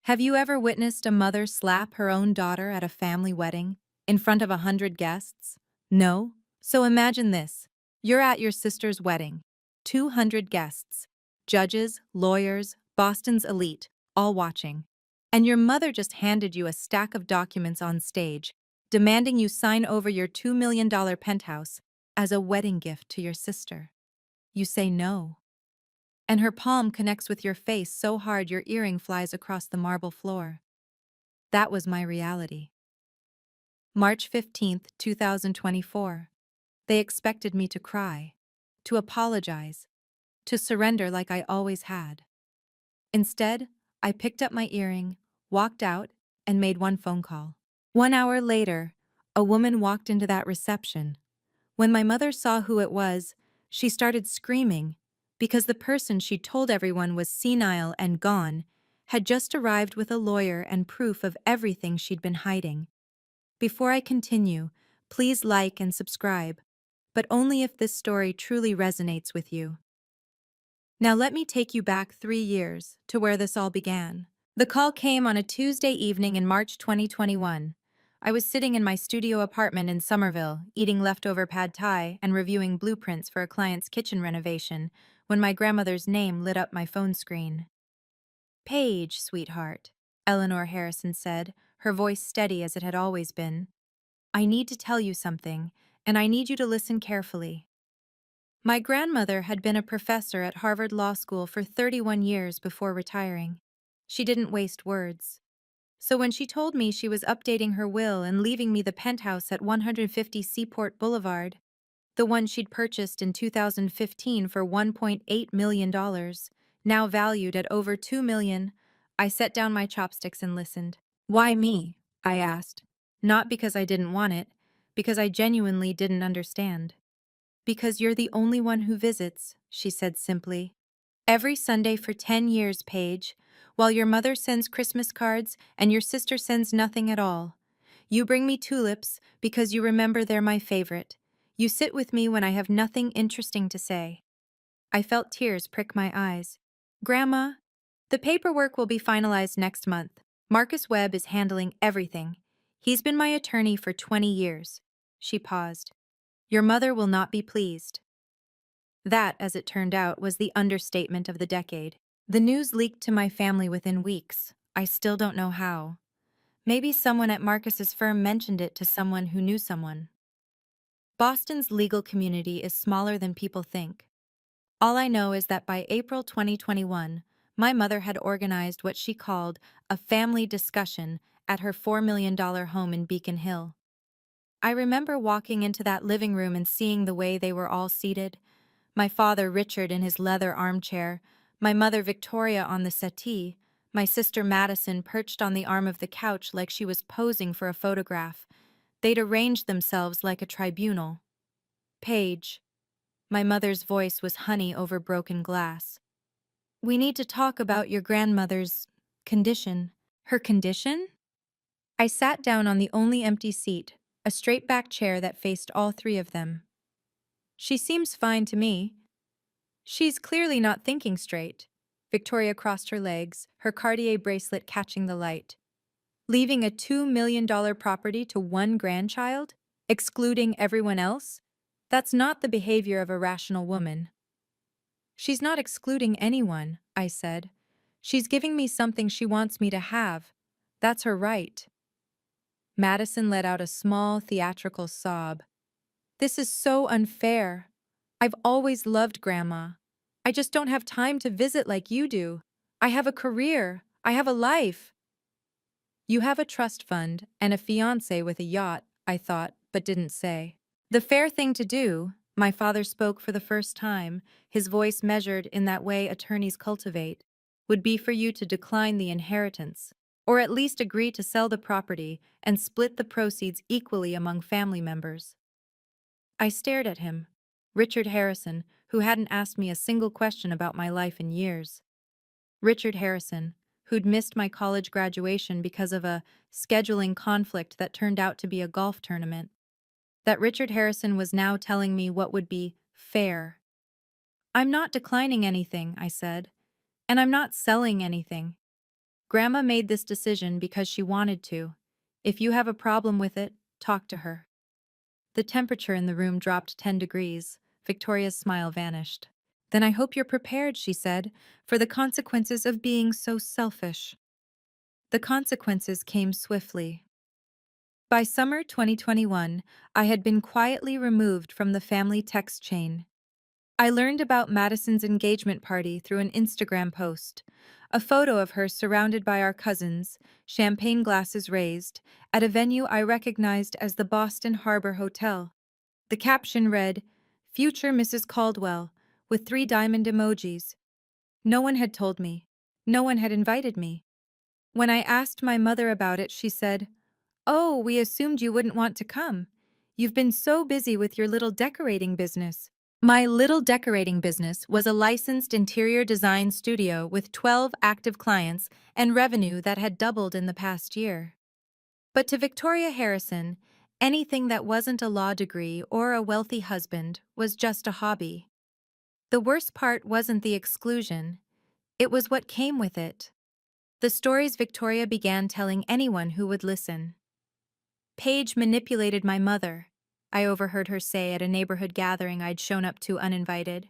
Have you ever witnessed a mother slap her own daughter at a family wedding in front of 100 guests? No? So imagine this. You're at your sister's wedding. 200 guests. Judges, lawyers, Boston's elite, all watching. And your mother just handed you a stack of documents on stage, demanding you sign over your $2 million penthouse as a wedding gift to your sister. You say no. And her palm connects with your face so hard your earring flies across the marble floor. That was my reality. March 15th, 2024. They expected me to cry, to apologize, to surrender like I always had. Instead, I picked up my earring, walked out, and made one phone call. 1 hour later, a woman walked into that reception. When my mother saw who it was, she started screaming because the person she told everyone was senile and gone had just arrived with a lawyer and proof of everything she'd been hiding. Before I continue, please like and subscribe, but only if this story truly resonates with you. Now let me take you back 3 years to where this all began. The call came on a Tuesday evening in March 2021. I was sitting in my studio apartment in Somerville, eating leftover pad thai and reviewing blueprints for a client's kitchen renovation, when my grandmother's name lit up my phone screen. "Paige, sweetheart," Eleanor Harrison said, her voice steady as it had always been. "I need to tell you something, and I need you to listen carefully." My grandmother had been a professor at Harvard Law School for 31 years before retiring. She didn't waste words. So when she told me she was updating her will and leaving me the penthouse at 150 Seaport Boulevard, the one she'd purchased in 2015 for $1.8 million, now valued at over $2 million, I set down my chopsticks and listened. "Why me?" I asked. Not because I didn't want it, because I genuinely didn't understand. "Because you're the only one who visits," she said simply. "Every Sunday for 10 years, Paige, while your mother sends Christmas cards and your sister sends nothing at all. You bring me tulips because you remember they're my favorite. You sit with me when I have nothing interesting to say." I felt tears prick my eyes. "Grandma, the paperwork will be finalized next month. Marcus Webb is handling everything. He's been my attorney for 20 years. She paused. "Your mother will not be pleased." That, as it turned out, was the understatement of the decade. The news leaked to my family within weeks. I still don't know how. Maybe someone at Marcus's firm mentioned it to someone who knew someone. Boston's legal community is smaller than people think. All I know is that by April 2021, my mother had organized what she called a family discussion at her $4 million home in Beacon Hill. I remember walking into that living room and seeing the way they were all seated. My father Richard in his leather armchair, my mother Victoria on the settee, my sister Madison perched on the arm of the couch like she was posing for a photograph. They'd arranged themselves like a tribunal. "Paige." My mother's voice was honey over broken glass. "We need to talk about your grandmother's condition." "Her condition?" I sat down on the only empty seat, a straight-back chair that faced all three of them. "She seems fine to me." "She's clearly not thinking straight." Victoria crossed her legs, her Cartier bracelet catching the light. "Leaving a $2 million property to one grandchild? Excluding everyone else? That's not the behavior of a rational woman." "She's not excluding anyone," I said. "She's giving me something she wants me to have. That's her right." Madison let out a small, theatrical sob. "This is so unfair. I've always loved Grandma. I just don't have time to visit like you do. I have a career. I have a life." "You have a trust fund and a fiancé with a yacht," I thought, but didn't say. "The fair thing to do," my father spoke for the first time, his voice measured in that way attorneys cultivate, "would be for you to decline the inheritance, or at least agree to sell the property and split the proceeds equally among family members." I stared at him, Richard Harrison, who hadn't asked me a single question about my life in years. Richard Harrison, who'd missed my college graduation because of a scheduling conflict that turned out to be a golf tournament. That Richard Harrison was now telling me what would be fair. "I'm not declining anything," I said. "And I'm not selling anything." Grandma made this decision because she wanted to. If you have a problem with it, talk to her. The temperature in the room dropped 10 degrees. Victoria's smile vanished. Then I hope you're prepared, she said, for the consequences of being so selfish. The consequences came swiftly. By summer 2021, I had been quietly removed from the family text chain. I learned about Madison's engagement party through an Instagram post. A photo of her surrounded by our cousins, champagne glasses raised, at a venue I recognized as the Boston Harbor Hotel. The caption read, "Future Mrs. Caldwell," with 3 diamond emojis. No one had told me. No one had invited me. When I asked my mother about it, she said, "Oh, we assumed you wouldn't want to come. You've been so busy with your little decorating business." My little decorating business was a licensed interior design studio with 12 active clients and revenue that had doubled in the past year. But to Victoria Harrison, anything that wasn't a law degree or a wealthy husband was just a hobby. The worst part wasn't the exclusion, it was what came with it. The stories Victoria began telling anyone who would listen. Paige manipulated my mother, I overheard her say at a neighborhood gathering I'd shown up to uninvited.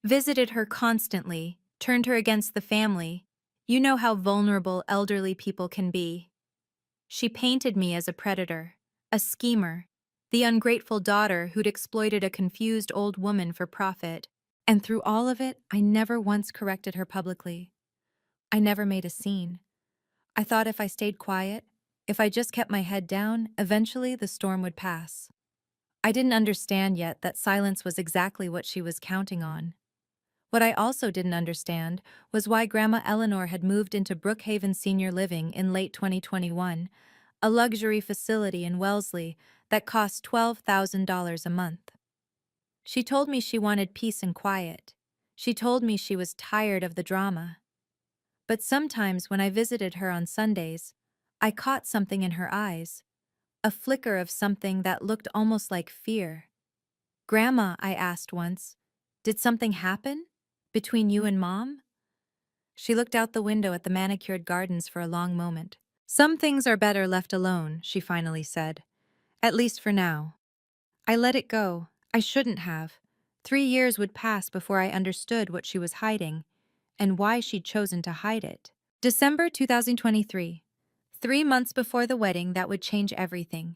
Visited her constantly, turned her against the family. You know how vulnerable elderly people can be. She painted me as a predator, a schemer, the ungrateful daughter who'd exploited a confused old woman for profit. And through all of it, I never once corrected her publicly. I never made a scene. I thought if I stayed quiet, if I just kept my head down, eventually the storm would pass. I didn't understand yet that silence was exactly what she was counting on. What I also didn't understand was why Grandma Eleanor had moved into Brookhaven Senior Living in late 2021, a luxury facility in Wellesley that cost $12,000 a month. She told me she wanted peace and quiet. She told me she was tired of the drama. But sometimes when I visited her on Sundays, I caught something in her eyes, a flicker of something that looked almost like fear. "Grandma," I asked once, "did something happen? Between you and Mom?" She looked out the window at the manicured gardens for a long moment. "Some things are better left alone," she finally said. "At least for now." I let it go. I shouldn't have. 3 years would pass before I understood what she was hiding, and why she'd chosen to hide it. December 2023. 3 months before the wedding that would change everything.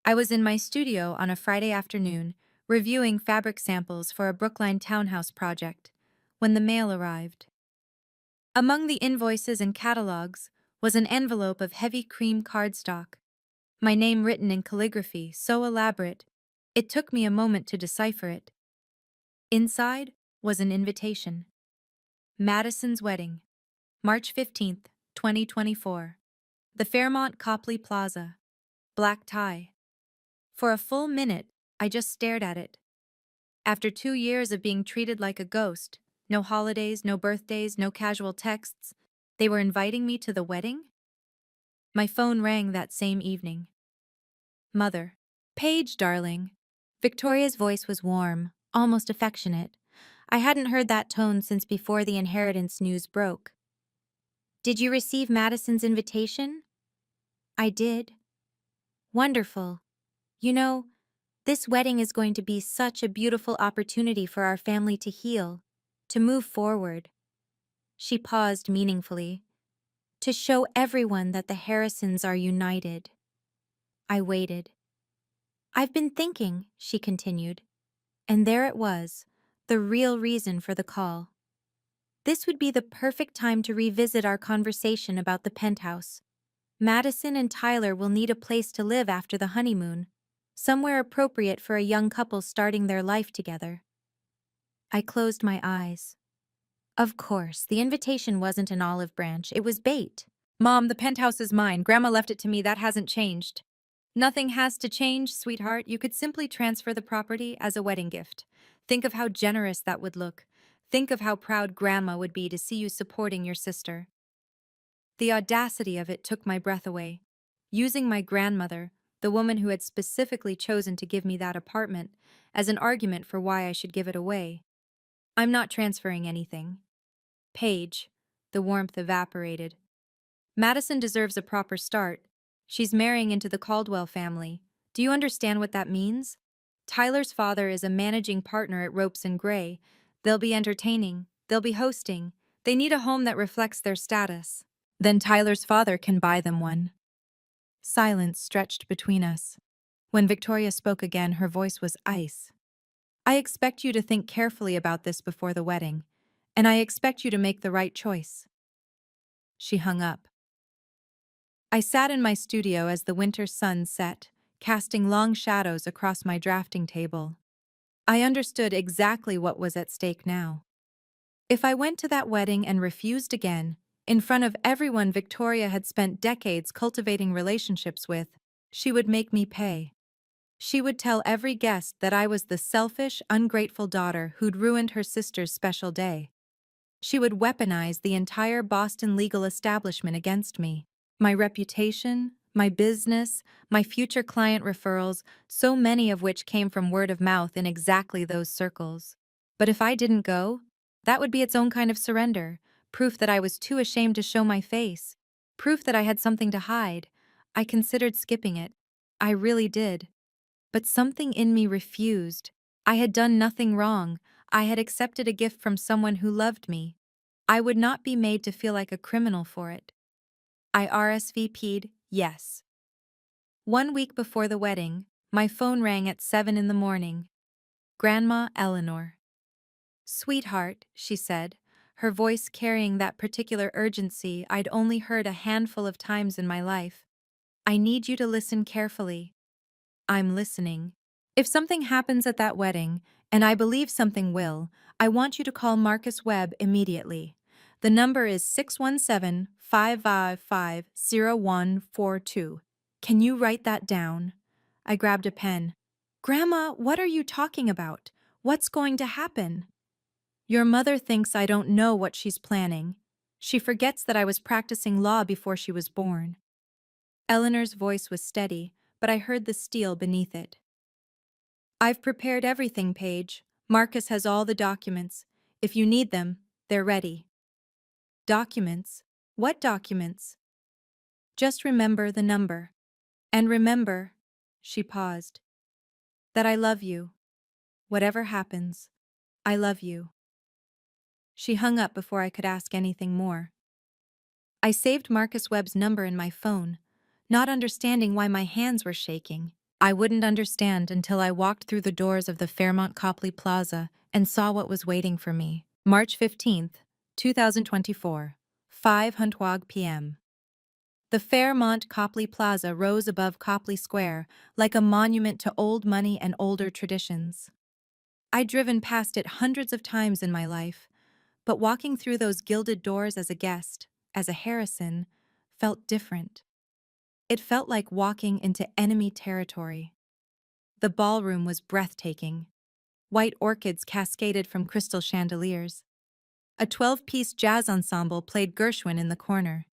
I was in my studio on a Friday afternoon, reviewing fabric samples for a Brookline townhouse project, when the mail arrived. Among the invoices and catalogs was an envelope of heavy cream cardstock, my name written in calligraphy so elaborate, it took me a moment to decipher it. Inside was an invitation. Madison's wedding, March 15th, 2024. The Fairmont Copley Plaza. Black tie. For a full minute, I just stared at it. After 2 years of being treated like a ghost, no holidays, no birthdays, no casual texts, they were inviting me to the wedding? My phone rang that same evening. "Mother." "Paige, darling." Victoria's voice was warm, almost affectionate. I hadn't heard that tone since before the inheritance news broke. "Did you receive Madison's invitation?" "I did." "Wonderful. You know, this wedding is going to be such a beautiful opportunity for our family to heal, to move forward." She paused meaningfully. "To show everyone that the Harrisons are united." I waited. "I've been thinking," she continued. And there it was, the real reason for the call. This would be the perfect time to revisit our conversation about the penthouse. Madison and Tyler will need a place to live after the honeymoon, somewhere appropriate for a young couple starting their life together. I closed my eyes. Of course, the invitation wasn't an olive branch, it was bait. "Mom, the penthouse is mine. Grandma left it to me, that hasn't changed." "Nothing has to change, sweetheart. You could simply transfer the property as a wedding gift. Think of how generous that would look. Think of how proud Grandma would be to see you supporting your sister." The audacity of it took my breath away. Using my grandmother, the woman who had specifically chosen to give me that apartment, as an argument for why I should give it away. "I'm not transferring anything." "Paige." The warmth evaporated. Madison deserves a proper start. She's marrying into the Caldwell family. Do you understand what that means? Tyler's father is a managing partner at Ropes and Gray. They'll be entertaining. They'll be hosting. They need a home that reflects their status. Then Tyler's father can buy them one. Silence stretched between us. When Victoria spoke again, her voice was ice. I expect you to think carefully about this before the wedding, and I expect you to make the right choice. She hung up. I sat in my studio as the winter sun set, casting long shadows across my drafting table. I understood exactly what was at stake now. If I went to that wedding and refused again, in front of everyone Victoria had spent decades cultivating relationships with, she would make me pay. She would tell every guest that I was the selfish, ungrateful daughter who'd ruined her sister's special day. She would weaponize the entire Boston legal establishment against me. My reputation, my business, my future client referrals, so many of which came from word of mouth in exactly those circles. But if I didn't go, that would be its own kind of surrender, proof that I was too ashamed to show my face, proof that I had something to hide. I considered skipping it. I really did. But something in me refused. I had done nothing wrong. I had accepted a gift from someone who loved me. I would not be made to feel like a criminal for it. I RSVP'd yes. 1 week before the wedding, my phone rang at 7 in the morning. Grandma Eleanor. Sweetheart, she said, her voice carrying that particular urgency I'd only heard a handful of times in my life. I need you to listen carefully. I'm listening. If something happens at that wedding, and I believe something will, I want you to call Marcus Webb immediately. The number is 617-555-0142. Can you write that down? I grabbed a pen. Grandma, what are you talking about? What's going to happen? Your mother thinks I don't know what she's planning. She forgets that I was practicing law before she was born. Eleanor's voice was steady, but I heard the steel beneath it. I've prepared everything, Paige. Marcus has all the documents. If you need them, they're ready. Documents? What documents? Just remember the number. And remember, she paused, that I love you. Whatever happens, I love you. She hung up before I could ask anything more. I saved Marcus Webb's number in my phone, not understanding why my hands were shaking. I wouldn't understand until I walked through the doors of the Fairmont Copley Plaza and saw what was waiting for me. March 15th, 2024, 5:00 p.m. The Fairmont Copley Plaza rose above Copley Square like a monument to old money and older traditions. I'd driven past it hundreds of times in my life, but walking through those gilded doors as a guest, as a Harrison, felt different. It felt like walking into enemy territory. The ballroom was breathtaking. White orchids cascaded from crystal chandeliers. A 12-piece jazz ensemble played Gershwin in the corner.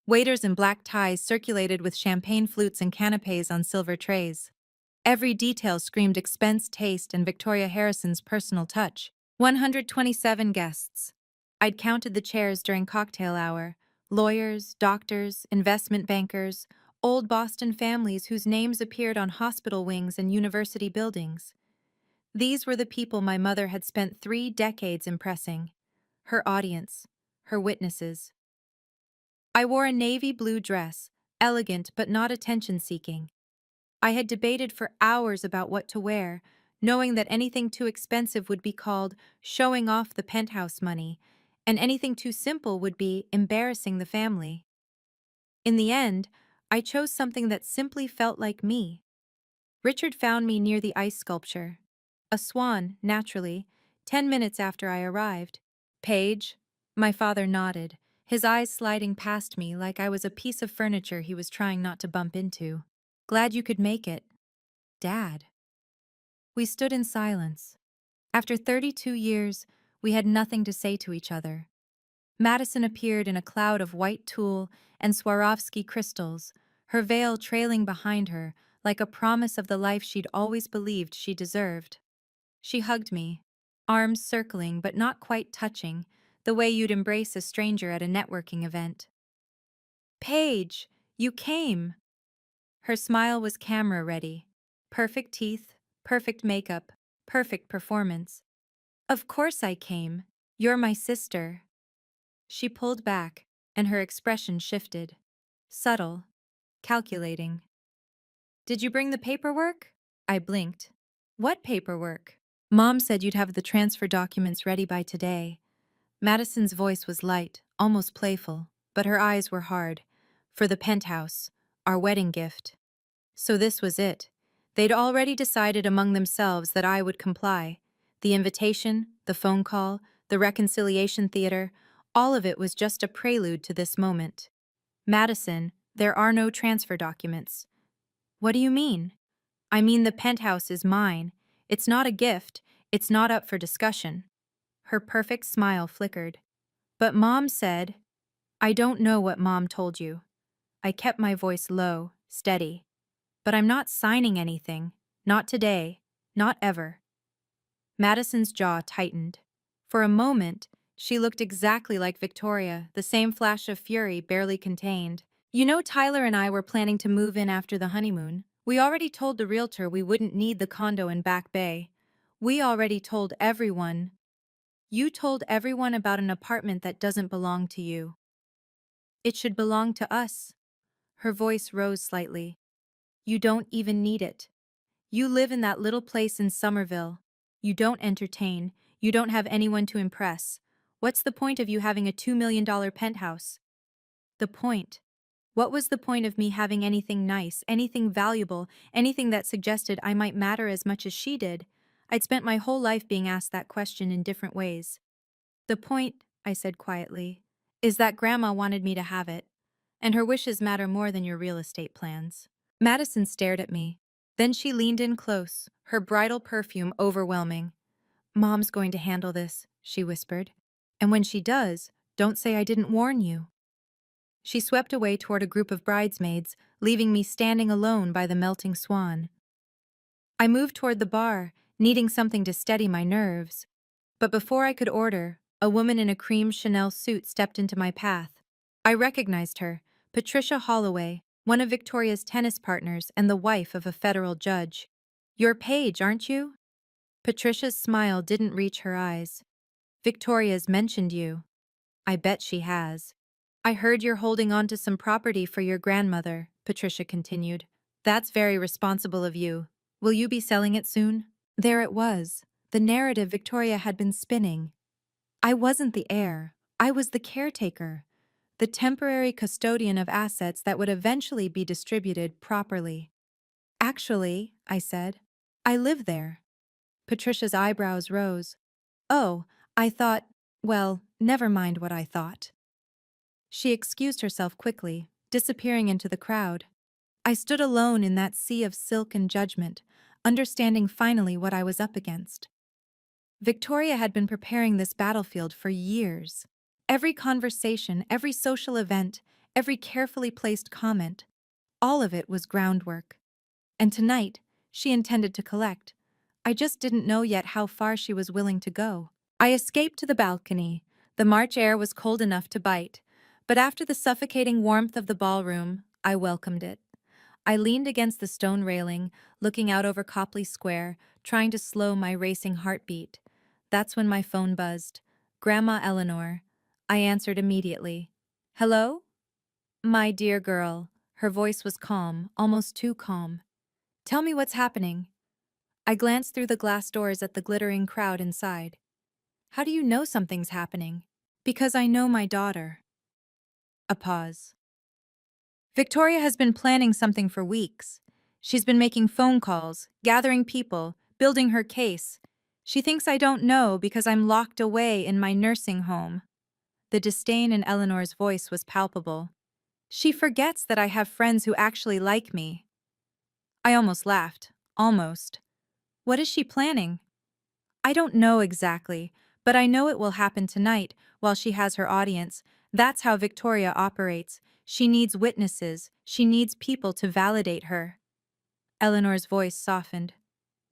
Waiters in black ties circulated with champagne flutes and canapes on silver trays. Every detail screamed expense, taste, and Victoria Harrison's personal touch. 127 guests. I'd counted the chairs during cocktail hour. Lawyers, doctors, investment bankers, old Boston families whose names appeared on hospital wings and university buildings. These were the people my mother had spent 3 decades impressing. Her audience, her witnesses. I wore a navy blue dress, elegant but not attention-seeking. I had debated for hours about what to wear, knowing that anything too expensive would be called showing off the penthouse money, and anything too simple would be embarrassing the family. In the end, I chose something that simply felt like me. Richard found me near the ice sculpture. A swan, naturally, 10 minutes after I arrived. Paige? My father nodded, his eyes sliding past me like I was a piece of furniture he was trying not to bump into. Glad you could make it. Dad. We stood in silence. After 32 years, we had nothing to say to each other. Madison appeared in a cloud of white tulle and Swarovski crystals, her veil trailing behind her like a promise of the life she'd always believed she deserved. She hugged me, arms circling but not quite touching, the way you'd embrace a stranger at a networking event. Paige, you came. Her smile was camera ready. Perfect teeth, perfect makeup, perfect performance. Of course I came. You're my sister. She pulled back, and her expression shifted. Subtle, calculating. Did you bring the paperwork? I blinked. What paperwork? Mom said you'd have the transfer documents ready by today. Madison's voice was light, almost playful, but her eyes were hard. For the penthouse, our wedding gift. So this was it. They'd already decided among themselves that I would comply. The invitation, the phone call, the reconciliation theater, all of it was just a prelude to this moment. Madison, there are no transfer documents. What do you mean? I mean the penthouse is mine. It's not a gift. It's not up for discussion. Her perfect smile flickered. But Mom said, I don't know what Mom told you. I kept my voice low, steady. But I'm not signing anything. Not today. Not ever. Madison's jaw tightened. For a moment, she looked exactly like Victoria, the same flash of fury barely contained. You know, Tyler and I were planning to move in after the honeymoon. We already told the realtor we wouldn't need the condo in Back Bay. We already told everyone. You told everyone about an apartment that doesn't belong to you. It should belong to us. Her voice rose slightly. You don't even need it. You live in that little place in Somerville. You don't entertain. You don't have anyone to impress. What's the point of you having a $2 million penthouse? The point. What was the point of me having anything nice, anything valuable, anything that suggested I might matter as much as she did? I'd spent my whole life being asked that question in different ways. The point, I said quietly, is that Grandma wanted me to have it, and her wishes matter more than your real estate plans. Madison stared at me. Then she leaned in close, her bridal perfume overwhelming. Mom's going to handle this, she whispered. And when she does, don't say I didn't warn you. She swept away toward a group of bridesmaids, leaving me standing alone by the melting swan. I moved toward the bar, needing something to steady my nerves. But before I could order, a woman in a cream Chanel suit stepped into my path. I recognized her, Patricia Holloway, one of Victoria's tennis partners and the wife of a federal judge. You're Paige, aren't you? Patricia's smile didn't reach her eyes. Victoria's mentioned you. I bet she has. I heard you're holding on to some property for your grandmother, Patricia continued. That's very responsible of you. Will you be selling it soon? There it was, the narrative Victoria had been spinning. I wasn't the heir. I was the caretaker, the temporary custodian of assets that would eventually be distributed properly. Actually, I said, I live there. Patricia's eyebrows rose. Oh, I thought, well, never mind what I thought. She excused herself quickly, disappearing into the crowd. I stood alone in that sea of silk and judgment, understanding finally what I was up against. Victoria had been preparing this battlefield for years. Every conversation, every social event, every carefully placed comment, all of it was groundwork. And tonight, she intended to collect. I just didn't know yet how far she was willing to go. I escaped to the balcony. The March air was cold enough to bite, but after the suffocating warmth of the ballroom, I welcomed it. I leaned against the stone railing, looking out over Copley Square, trying to slow my racing heartbeat. That's when my phone buzzed. Grandma Eleanor. I answered immediately. Hello? My dear girl. Her voice was calm, almost too calm. Tell me what's happening. I glanced through the glass doors at the glittering crowd inside. How do you know something's happening? Because I know my daughter. A pause. Victoria has been planning something for weeks. She's been making phone calls, gathering people, building her case. She thinks I don't know because I'm locked away in my nursing home. The disdain in Eleanor's voice was palpable. She forgets that I have friends who actually like me. I almost laughed. Almost. What is she planning? I don't know exactly, but I know it will happen tonight while she has her audience. That's how Victoria operates. She needs witnesses. She needs people to validate her. Eleanor's voice softened.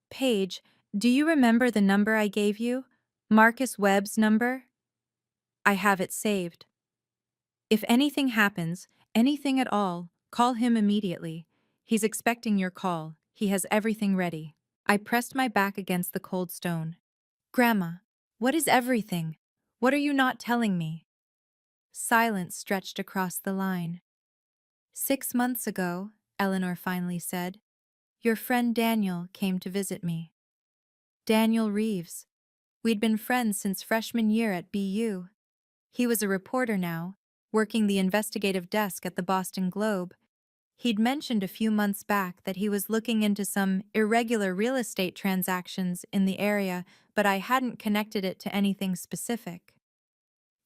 Paige, do you remember the number I gave you? Marcus Webb's number? I have it saved. If anything happens, Anything at all, call him immediately. He's expecting your call. He has everything ready. I pressed my back against the cold stone. Grandma, what is everything? What are you not telling me? Silence stretched across the line. 6 months ago, Eleanor finally said, your friend Daniel came to visit me. Daniel Reeves. We'd been friends since freshman year at BU. He was a reporter now, working the investigative desk at the Boston Globe. He'd mentioned a few months back that he was looking into some irregular real estate transactions in the area, but I hadn't connected it to anything specific.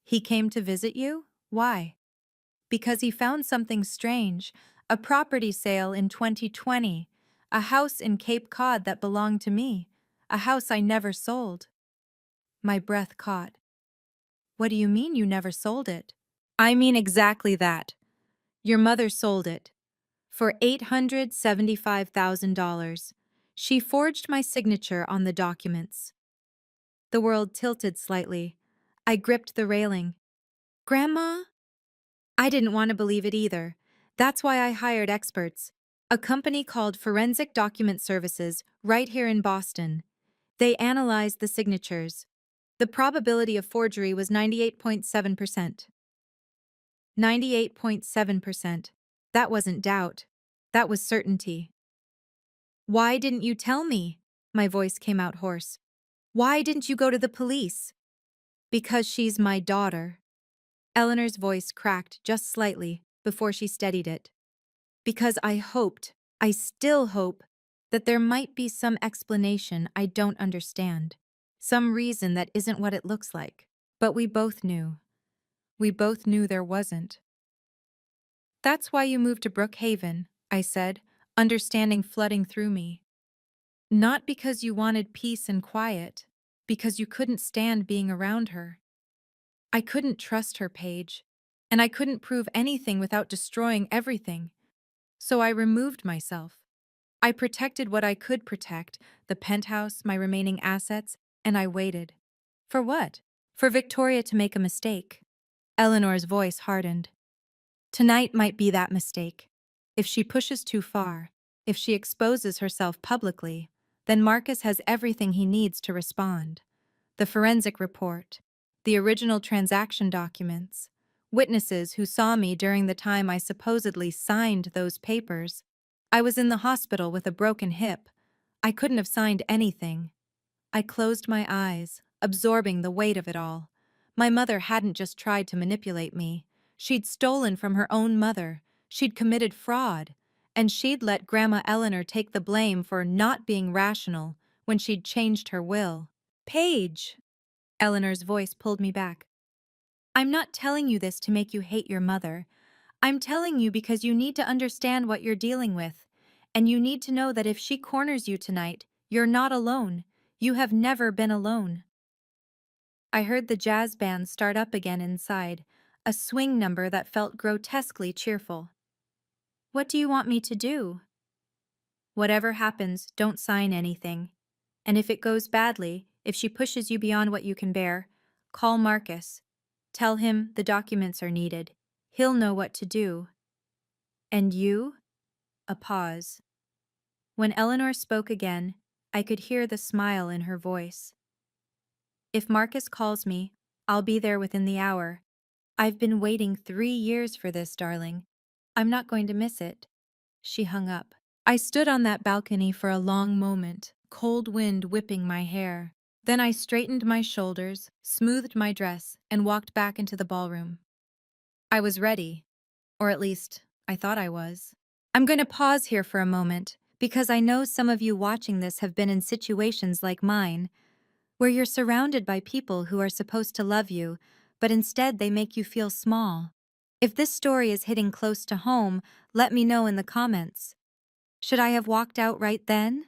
He came to visit you? Why? Because he found something strange, a property sale in 2020, a house in Cape Cod that belonged to me, a house I never sold. My breath caught. What do you mean you never sold it? I mean exactly that. Your mother sold it. For $875,000. She forged my signature on the documents. The world tilted slightly. I gripped the railing. Grandma? I didn't want to believe it either. That's why I hired experts. A company called Forensic Document Services right here in Boston. They analyzed the signatures. The probability of forgery was 98.7%. 98.7%. That wasn't doubt. That was certainty. Why didn't you tell me? My voice came out hoarse. Why didn't you go to the police? Because she's my daughter. Eleanor's voice cracked just slightly before she steadied it. Because I still hope, that there might be some explanation I don't understand. Some reason that isn't what it looks like. But we both knew. We both knew there wasn't. That's why you moved to Brookhaven, I said, understanding flooding through me. Not because you wanted peace and quiet, because you couldn't stand being around her. I couldn't trust her, Paige, and I couldn't prove anything without destroying everything. So I removed myself. I protected what I could protect, the penthouse, my remaining assets, and I waited. For what? For Victoria to make a mistake. Eleanor's voice hardened. Tonight might be that mistake. If she pushes too far, if she exposes herself publicly, then Marcus has everything he needs to respond. The forensic report, the original transaction documents, witnesses who saw me during the time I supposedly signed those papers. I was in the hospital with a broken hip. I couldn't have signed anything. I closed my eyes, absorbing the weight of it all. My mother hadn't just tried to manipulate me. She'd stolen from her own mother. She'd committed fraud. And she'd let Grandma Eleanor take the blame for not being rational when she'd changed her will. Paige! Eleanor's voice pulled me back. I'm not telling you this to make you hate your mother. I'm telling you because you need to understand what you're dealing with. And you need to know that if she corners you tonight, you're not alone. You have never been alone. I heard the jazz band start up again inside, a swing number that felt grotesquely cheerful. What do you want me to do? Whatever happens, don't sign anything. And if it goes badly, if she pushes you beyond what you can bear, call Marcus. Tell him the documents are needed. He'll know what to do. And you? A pause. When Eleanor spoke again, I could hear the smile in her voice. If Marcus calls me, I'll be there within the hour. I've been waiting 3 years for this, darling. I'm not going to miss it. She hung up. I stood on that balcony for a long moment, cold wind whipping my hair. Then I straightened my shoulders, smoothed my dress, and walked back into the ballroom. I was ready. Or at least, I thought I was. I'm going to pause here for a moment, because I know some of you watching this have been in situations like mine, where you're surrounded by people who are supposed to love you, but instead they make you feel small. If this story is hitting close to home, let me know in the comments. Should I have walked out right then?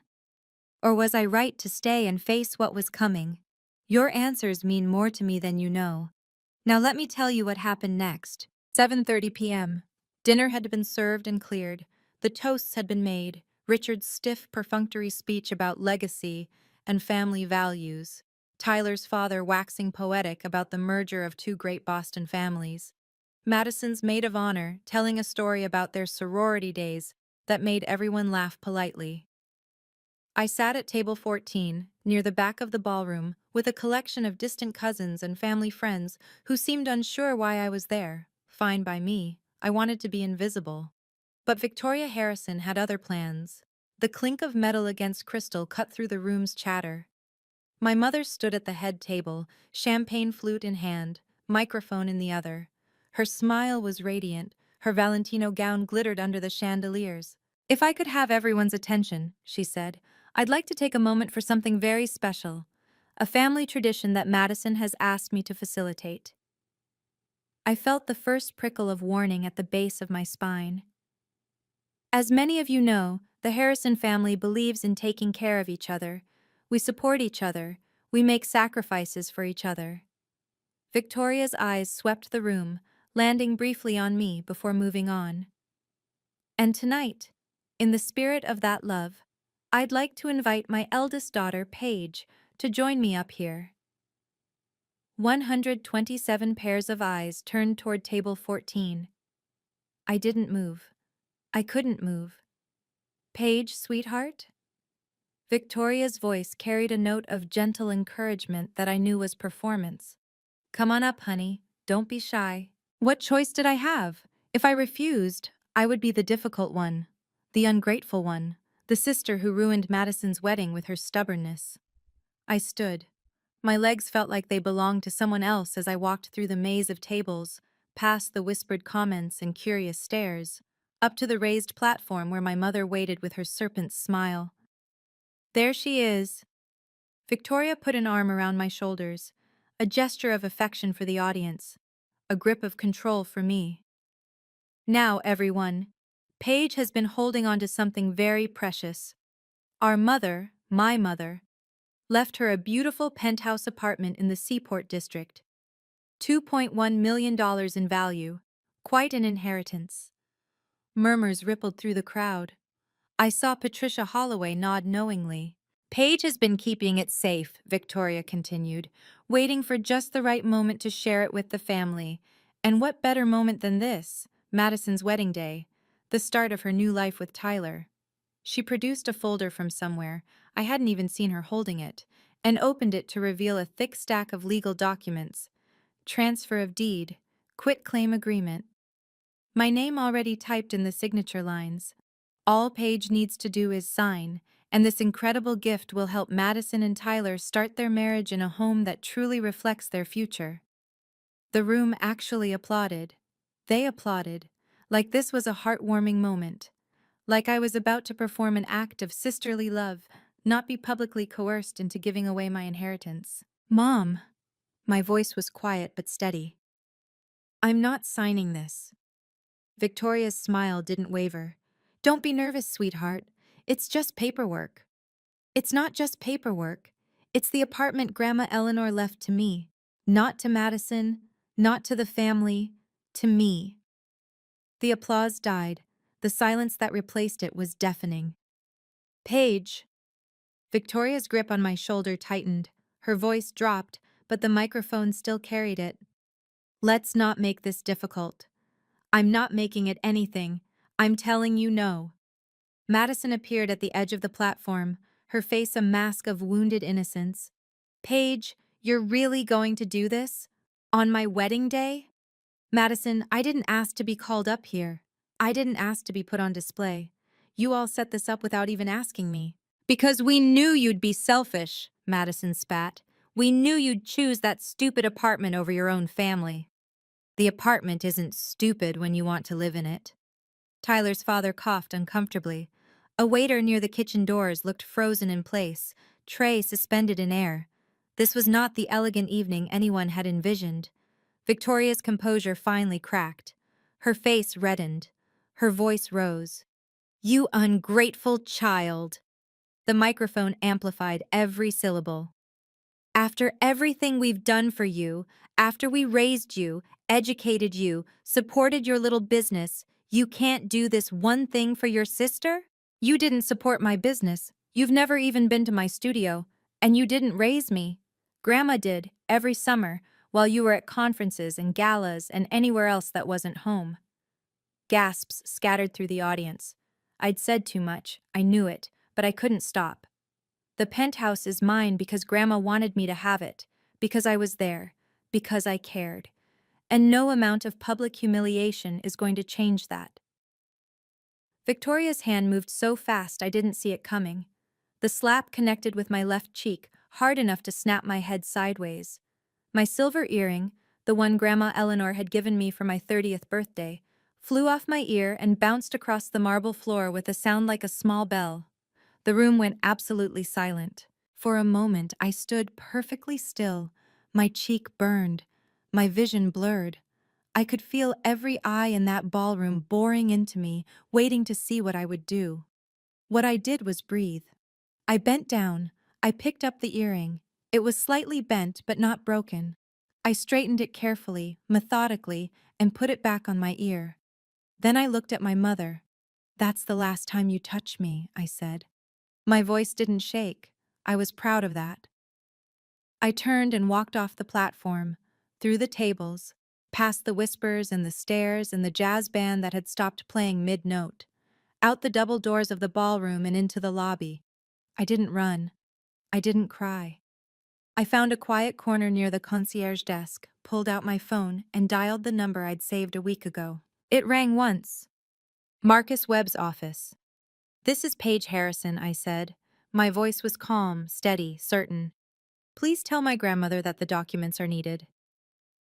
Or was I right to stay and face what was coming? Your answers mean more to me than you know. Now let me tell you what happened next. 7:30 p.m. Dinner had been served and cleared. The toasts had been made. Richard's stiff, perfunctory speech about legacy and family values. Tyler's father waxing poetic about the merger of two great Boston families. Madison's maid of honor, telling a story about their sorority days that made everyone laugh politely. I sat at table 14, near the back of the ballroom, with a collection of distant cousins and family friends who seemed unsure why I was there. Fine by me, I wanted to be invisible. But Victoria Harrison had other plans. The clink of metal against crystal cut through the room's chatter. My mother stood at the head table, champagne flute in hand, microphone in the other. Her smile was radiant, her Valentino gown glittered under the chandeliers. "If I could have everyone's attention," she said, "I'd like to take a moment for something very special, a family tradition that Madison has asked me to facilitate." I felt the first prickle of warning at the base of my spine. As many of you know, the Harrison family believes in taking care of each other. We support each other. We make sacrifices for each other. Victoria's eyes swept the room, landing briefly on me before moving on. And tonight, in the spirit of that love, I'd like to invite my eldest daughter, Paige, to join me up here. 127 pairs of eyes turned toward table 14. I didn't move. I couldn't move. "Paige, sweetheart?" Victoria's voice carried a note of gentle encouragement that I knew was performance. "Come on up, honey. Don't be shy." What choice did I have? If I refused, I would be the difficult one, the ungrateful one, the sister who ruined Madison's wedding with her stubbornness. I stood. My legs felt like they belonged to someone else as I walked through the maze of tables, past the whispered comments and curious stares, up to the raised platform where my mother waited with her serpent's smile. "There she is." Victoria put an arm around my shoulders, a gesture of affection for the audience, a grip of control for me. "Now, everyone, Paige has been holding on to something very precious. Our mother, my mother, left her a beautiful penthouse apartment in the Seaport district. $2.1 million in value, quite an inheritance." Murmurs rippled through the crowd. I saw Patricia Holloway nod knowingly. "Paige has been keeping it safe," Victoria continued, "waiting for just the right moment to share it with the family. And what better moment than this, Madison's wedding day, the start of her new life with Tyler." She produced a folder from somewhere, I hadn't even seen her holding it, and opened it to reveal a thick stack of legal documents. Transfer of deed, quitclaim agreement. My name already typed in the signature lines. All Paige needs to do is sign, and this incredible gift will help Madison and Tyler start their marriage in a home that truly reflects their future. The room actually applauded. They applauded, like this was a heartwarming moment, like I was about to perform an act of sisterly love, not be publicly coerced into giving away my inheritance. "Mom." My voice was quiet but steady. "I'm not signing this." Victoria's smile didn't waver. "Don't be nervous, sweetheart. It's just paperwork." "It's not just paperwork. It's the apartment Grandma Eleanor left to me. Not to Madison, not to the family, to me." The applause died. The silence that replaced it was deafening. "Paige." Victoria's grip on my shoulder tightened. Her voice dropped, but the microphone still carried it. "Let's not make this difficult. I'm not making it anything. I'm telling you no." Madison appeared at the edge of the platform, her face a mask of wounded innocence. "Paige, you're really going to do this? On my wedding day?" "Madison, I didn't ask to be called up here. I didn't ask to be put on display. You all set this up without even asking me." "Because we knew you'd be selfish," Madison spat. "We knew you'd choose that stupid apartment over your own family." "The apartment isn't stupid when you want to live in it." Tyler's father coughed uncomfortably. A waiter near the kitchen doors looked frozen in place, tray suspended in air. This was not the elegant evening anyone had envisioned. Victoria's composure finally cracked. Her face reddened. Her voice rose. "You ungrateful child." The microphone amplified every syllable. "After everything we've done for you, after we raised you, educated you, supported your little business, you can't do this one thing for your sister? You didn't support my business. You've never even been to my studio. And you didn't raise me. Grandma did, every summer, while you were at conferences and galas and anywhere else that wasn't home. Gasps scattered through the audience. I'd said too much, I knew it, but I couldn't stop. The penthouse is mine because Grandma wanted me to have it, because I was there, because I cared. And no amount of public humiliation is going to change that. Victoria's hand moved so fast I didn't see it coming. The slap connected with my left cheek, hard enough to snap my head sideways. My silver earring, the one Grandma Eleanor had given me for my 30th birthday, flew off my ear and bounced across the marble floor with a sound like a small bell. The room went absolutely silent. For a moment, I stood perfectly still. My cheek burned, my vision blurred. I could feel every eye in that ballroom boring into me, waiting to see what I would do. What I did was breathe. I bent down. I picked up the earring. It was slightly bent, but not broken. I straightened it carefully, methodically, and put it back on my ear. Then I looked at my mother. "That's the last time you touch me," I said. My voice didn't shake. I was proud of that. I turned and walked off the platform, through the tables, past the whispers and the stares and the jazz band that had stopped playing mid-note, out the double doors of the ballroom and into the lobby. I didn't run. I didn't cry. I found a quiet corner near the concierge desk, pulled out my phone, and dialed the number I'd saved a week ago. It rang once. Marcus Webb's office. "This is Paige Harrison," I said. My voice was calm, steady, certain. "Please tell my grandmother that the documents are needed."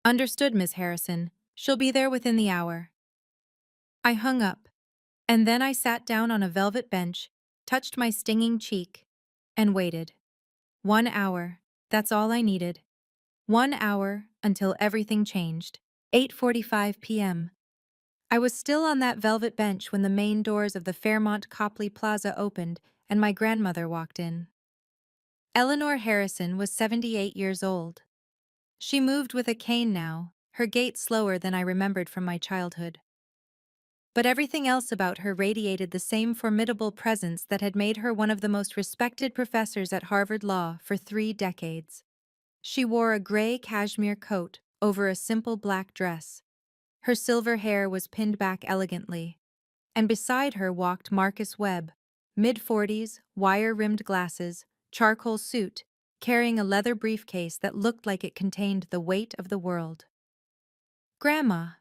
"Understood, Miss Harrison. She'll be there within the hour." I hung up, and then I sat down on a velvet bench, touched my stinging cheek, and waited. 1 hour. That's all I needed. 1 hour until everything changed. 8:45 p.m. I was still on that velvet bench when the main doors of the Fairmont Copley Plaza opened and my grandmother walked in. Eleanor Harrison was 78 years old. She moved with a cane now, her gait slower than I remembered from my childhood. But everything else about her radiated the same formidable presence that had made her one of the most respected professors at Harvard Law for 3 decades. She wore a gray cashmere coat over a simple black dress. Her silver hair was pinned back elegantly, and beside her walked Marcus Webb, mid-40s, wire-rimmed glasses, charcoal suit, carrying a leather briefcase that looked like it contained the weight of the world. "Grandma."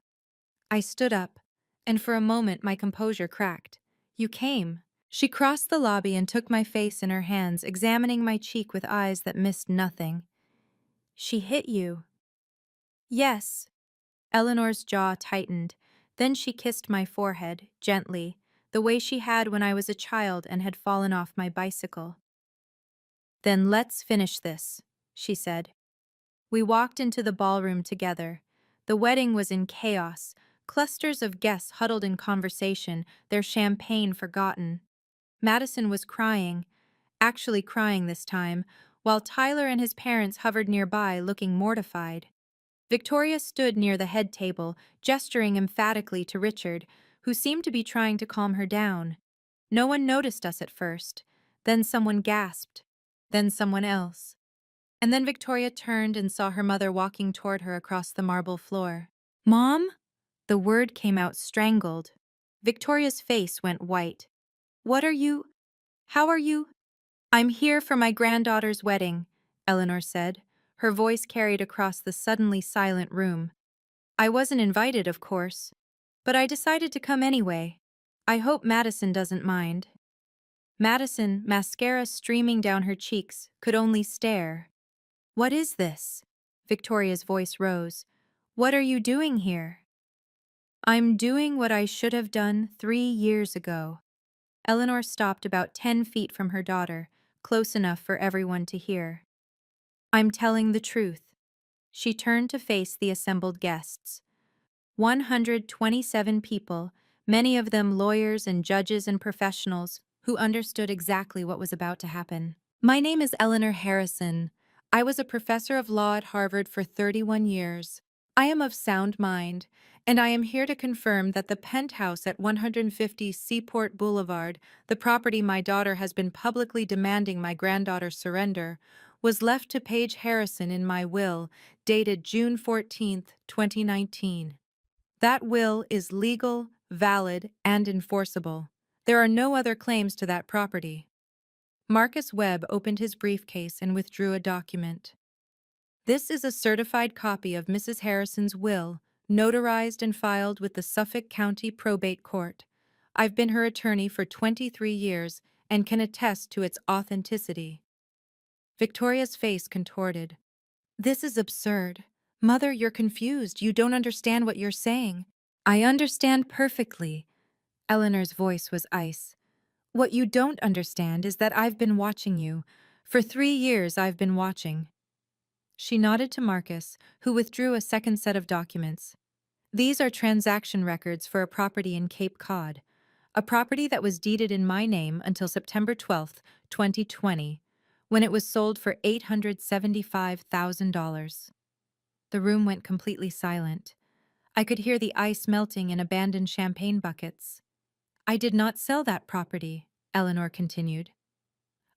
I stood up, and for a moment my composure cracked. "You came." She crossed the lobby and took my face in her hands, examining my cheek with eyes that missed nothing. "She hit you." "Yes." Eleanor's jaw tightened. Then she kissed my forehead, gently, the way she had when I was a child and had fallen off my bicycle. "Then let's finish this," she said. We walked into the ballroom together. The wedding was in chaos, clusters of guests huddled in conversation, their champagne forgotten. Madison was crying, actually crying this time, while Tyler and his parents hovered nearby, looking mortified. Victoria stood near the head table, gesturing emphatically to Richard, who seemed to be trying to calm her down. No one noticed us at first. Then someone gasped. Then someone else. And then Victoria turned and saw her mother walking toward her across the marble floor. "Mom?" The word came out strangled. Victoria's face went white. "What are you? How are you?" "I'm here for my granddaughter's wedding," Eleanor said. Her voice carried across the suddenly silent room. "I wasn't invited, of course, but I decided to come anyway. I hope Madison doesn't mind." Madison, mascara streaming down her cheeks, could only stare. "What is this?" Victoria's voice rose. "What are you doing here?" "I'm doing what I should have done 3 years ago." Eleanor stopped about 10 feet from her daughter, close enough for everyone to hear. "I'm telling the truth." She turned to face the assembled guests. 127 people, many of them lawyers and judges and professionals, who understood exactly what was about to happen. "My name is Eleanor Harrison. I was a professor of law at Harvard for 31 years. I am of sound mind, and I am here to confirm that the penthouse at 150 Seaport Boulevard, the property my daughter has been publicly demanding my granddaughter surrender, was left to Paige Harrison in my will, dated June 14th, 2019. That will is legal, valid, and enforceable. There are no other claims to that property. Marcus Webb opened his briefcase and withdrew a document. This is a certified copy of Mrs. Harrison's will, notarized and filed with the Suffolk County Probate Court. I've been her attorney for 23 years and can attest to its authenticity. Victoria's face contorted. This is absurd. Mother, you're confused. You don't understand what you're saying. I understand perfectly. Eleanor's voice was ice. What you don't understand is that I've been watching you. For 3 years I've been watching. She nodded to Marcus, who withdrew a second set of documents. These are transaction records for a property in Cape Cod, a property that was deeded in my name until September 12th, 2020, when it was sold for $875,000. The room went completely silent. I could hear the ice melting in abandoned champagne buckets. I did not sell that property, Eleanor continued.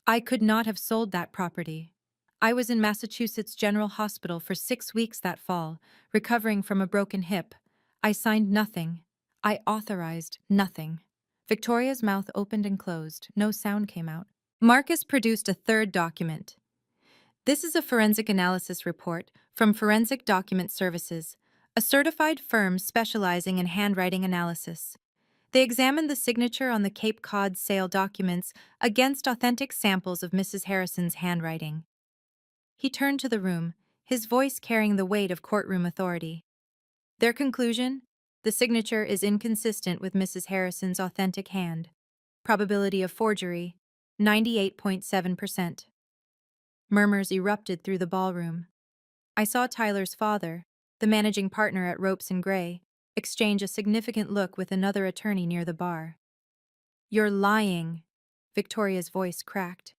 I could not have sold that property. I was in Massachusetts General Hospital for 6 weeks that fall, recovering from a broken hip. I signed nothing. I authorized nothing. Victoria's mouth opened and closed. No sound came out. Marcus produced a third document. This is a forensic analysis report from Forensic Document Services, a certified firm specializing in handwriting analysis. They examined the signature on the Cape Cod sale documents against authentic samples of Mrs. Harrison's handwriting. He turned to the room, his voice carrying the weight of courtroom authority. Their conclusion? The signature is inconsistent with Mrs. Harrison's authentic hand. Probability of forgery, 98.7%. Murmurs erupted through the ballroom. I saw Tyler's father, the managing partner at Ropes and Gray, exchange a significant look with another attorney near the bar. You're lying, Victoria's voice cracked.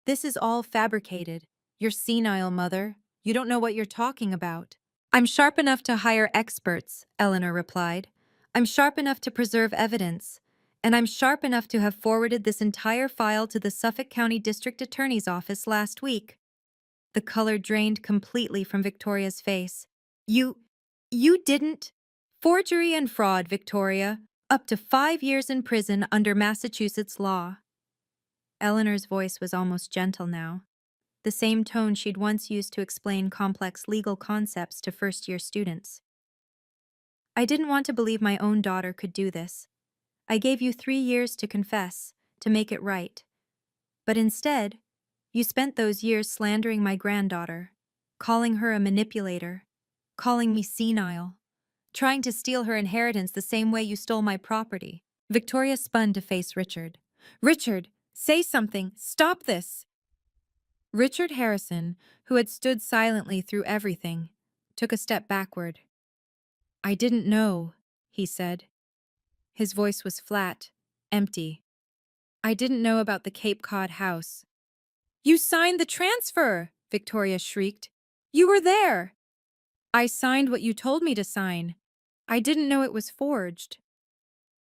This is all fabricated. You're senile, Mother. You don't know what you're talking about. I'm sharp enough to hire experts, Eleanor replied. I'm sharp enough to preserve evidence. And I'm sharp enough to have forwarded this entire file to the Suffolk County District Attorney's office last week. The color drained completely from Victoria's face. You didn't? Forgery and fraud, Victoria. Up to 5 years in prison under Massachusetts law. Eleanor's voice was almost gentle now, the same tone she'd once used to explain complex legal concepts to first-year students. I didn't want to believe my own daughter could do this. I gave you 3 years to confess, to make it right. But instead, you spent those years slandering my granddaughter, calling her a manipulator, calling me senile, trying to steal her inheritance the same way you stole my property. Victoria spun to face Richard. Richard, say something. Stop this. Richard Harrison, who had stood silently through everything, took a step backward. I didn't know, he said. His voice was flat, empty. I didn't know about the Cape Cod house. You signed the transfer, Victoria shrieked. You were there. I signed what you told me to sign. I didn't know it was forged.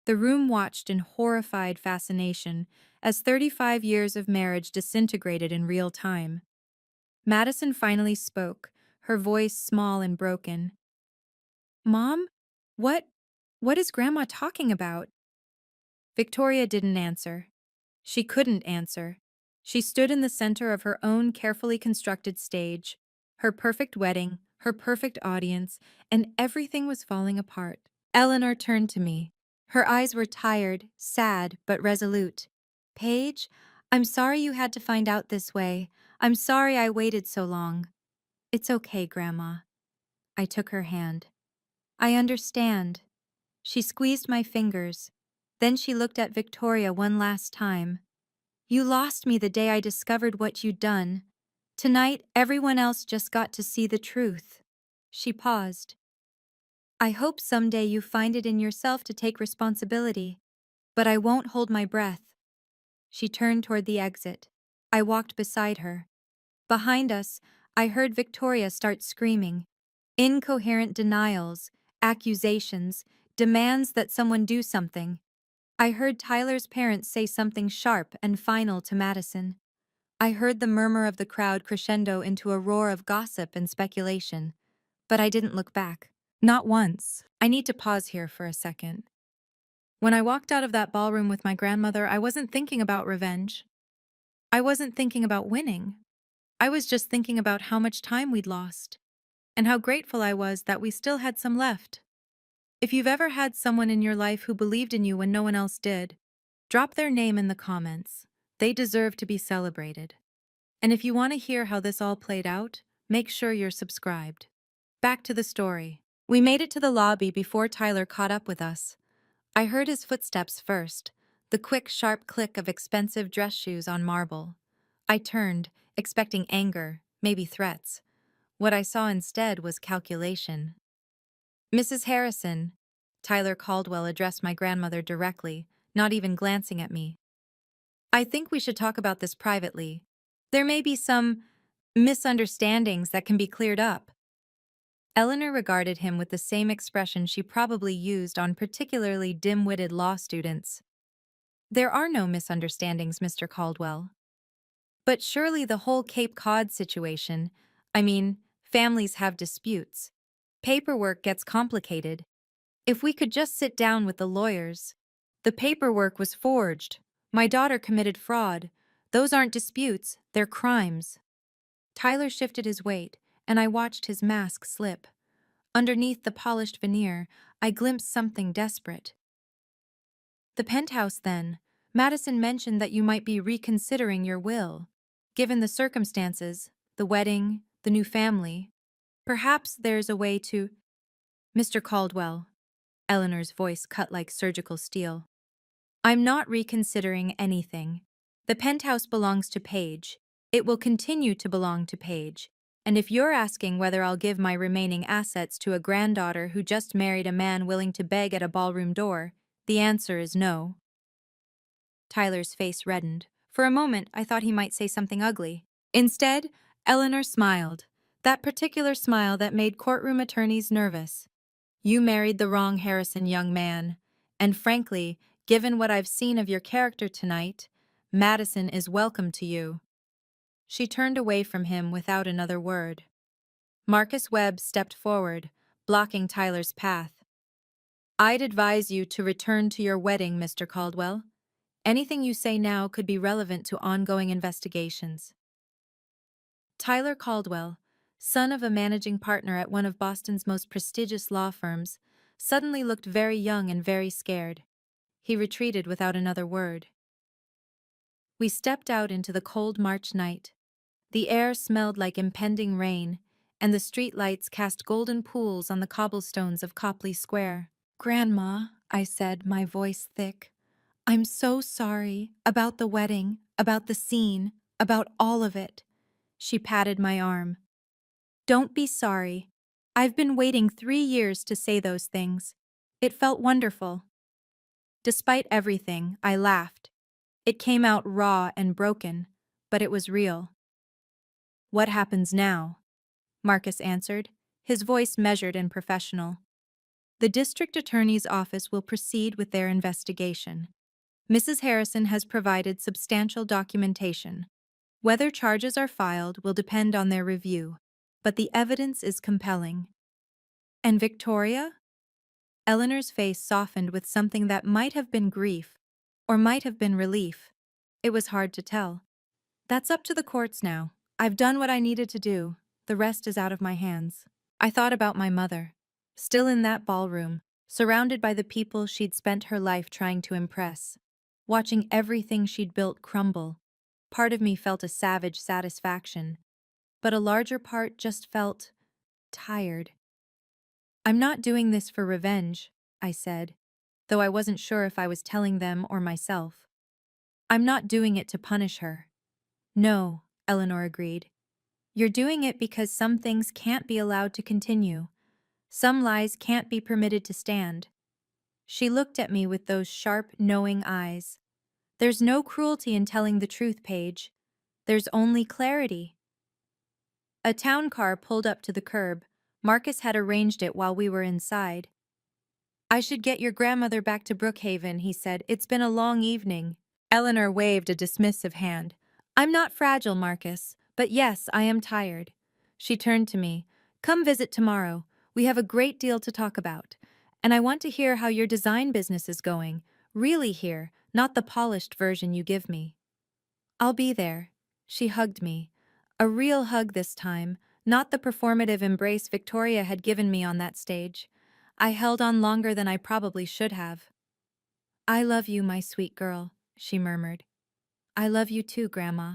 The room watched in horrified fascination as 35 years of marriage disintegrated in real time. Madison finally spoke, her voice small and broken. Mom? What is Grandma talking about? Victoria didn't answer. She couldn't answer. She stood in the center of her own carefully constructed stage, her perfect wedding, her perfect audience, and everything was falling apart. Eleanor turned to me. Her eyes were tired, sad, but resolute. Paige, I'm sorry you had to find out this way. I'm sorry I waited so long. It's okay, Grandma. I took her hand. I understand. She squeezed my fingers. Then she looked at Victoria one last time. You lost me the day I discovered what you'd done. Tonight, everyone else just got to see the truth. She paused. I hope someday you find it in yourself to take responsibility, but I won't hold my breath. She turned toward the exit. I walked beside her. Behind us, I heard Victoria start screaming. Incoherent denials, accusations, demands that someone do something. I heard Tyler's parents say something sharp and final to Madison. I heard the murmur of the crowd crescendo into a roar of gossip and speculation, but I didn't look back. Not once. I need to pause here for a second. When I walked out of that ballroom with my grandmother, I wasn't thinking about revenge. I wasn't thinking about winning. I was just thinking about how much time we'd lost, and how grateful I was that we still had some left. If you've ever had someone in your life who believed in you when no one else did, drop their name in the comments. They deserve to be celebrated. And if you want to hear how this all played out, make sure you're subscribed. Back to the story. We made it to the lobby before Tyler caught up with us. I heard his footsteps first, the quick, sharp click of expensive dress shoes on marble. I turned, expecting anger, maybe threats. What I saw instead was calculation. Mrs. Harrison, Tyler Caldwell addressed my grandmother directly, not even glancing at me. I think we should talk about this privately. There may be some misunderstandings that can be cleared up. Eleanor regarded him with the same expression she probably used on particularly dim-witted law students. There are no misunderstandings, Mr. Caldwell. But surely the whole Cape Cod situation, families have disputes. Paperwork gets complicated. If we could just sit down with the lawyers. The paperwork was forged. My daughter committed fraud. Those aren't disputes, they're crimes. Tyler shifted his weight, and I watched his mask slip. Underneath the polished veneer, I glimpsed something desperate. The penthouse, then. Madison mentioned that you might be reconsidering your will. Given the circumstances, the wedding, the new family, perhaps there's a way to… Mr. Caldwell. Eleanor's voice cut like surgical steel. I'm not reconsidering anything. The penthouse belongs to Paige. It will continue to belong to Paige. And if you're asking whether I'll give my remaining assets to a granddaughter who just married a man willing to beg at a ballroom door, the answer is no. Tyler's face reddened. For a moment, I thought he might say something ugly. Instead, Eleanor smiled. That particular smile that made courtroom attorneys nervous. You married the wrong Harrison, young man. And frankly, given what I've seen of your character tonight, Madison is welcome to you. She turned away from him without another word. Marcus Webb stepped forward, blocking Tyler's path. I'd advise you to return to your wedding, Mr. Caldwell. Anything you say now could be relevant to ongoing investigations. Tyler Caldwell, son of a managing partner at one of Boston's most prestigious law firms, suddenly looked very young and very scared. He retreated without another word. We stepped out into the cold March night. The air smelled like impending rain, and the streetlights cast golden pools on the cobblestones of Copley Square. Grandma, I said, my voice thick, I'm so sorry about the wedding, about the scene, about all of it. She patted my arm. Don't be sorry. I've been waiting 3 years to say those things. It felt wonderful. Despite everything, I laughed. It came out raw and broken, but it was real. What happens now? Marcus answered, his voice measured and professional. The district attorney's office will proceed with their investigation. Mrs. Harrison has provided substantial documentation. Whether charges are filed will depend on their review, but the evidence is compelling. And Victoria? Eleanor's face softened with something that might have been grief, or might have been relief. It was hard to tell. That's up to the courts now. I've done what I needed to do. The rest is out of my hands. I thought about my mother, still in that ballroom, surrounded by the people she'd spent her life trying to impress, watching everything she'd built crumble. Part of me felt a savage satisfaction, but a larger part just felt tired. I'm not doing this for revenge, I said, though I wasn't sure if I was telling them or myself. I'm not doing it to punish her. No, Eleanor agreed. You're doing it because some things can't be allowed to continue. Some lies can't be permitted to stand. She looked at me with those sharp, knowing eyes. There's no cruelty in telling the truth, Paige. There's only clarity. A town car pulled up to the curb. Marcus had arranged it while we were inside. I should get your grandmother back to Brookhaven, he said. It's been a long evening. Eleanor waved a dismissive hand. I'm not fragile, Marcus, but yes, I am tired. She turned to me. Come visit tomorrow. We have a great deal to talk about. And I want to hear how your design business is going. Really hear, not the polished version you give me. I'll be there. She hugged me. A real hug this time, not the performative embrace Victoria had given me on that stage. I held on longer than I probably should have. I love you, my sweet girl, she murmured. I love you too, Grandma.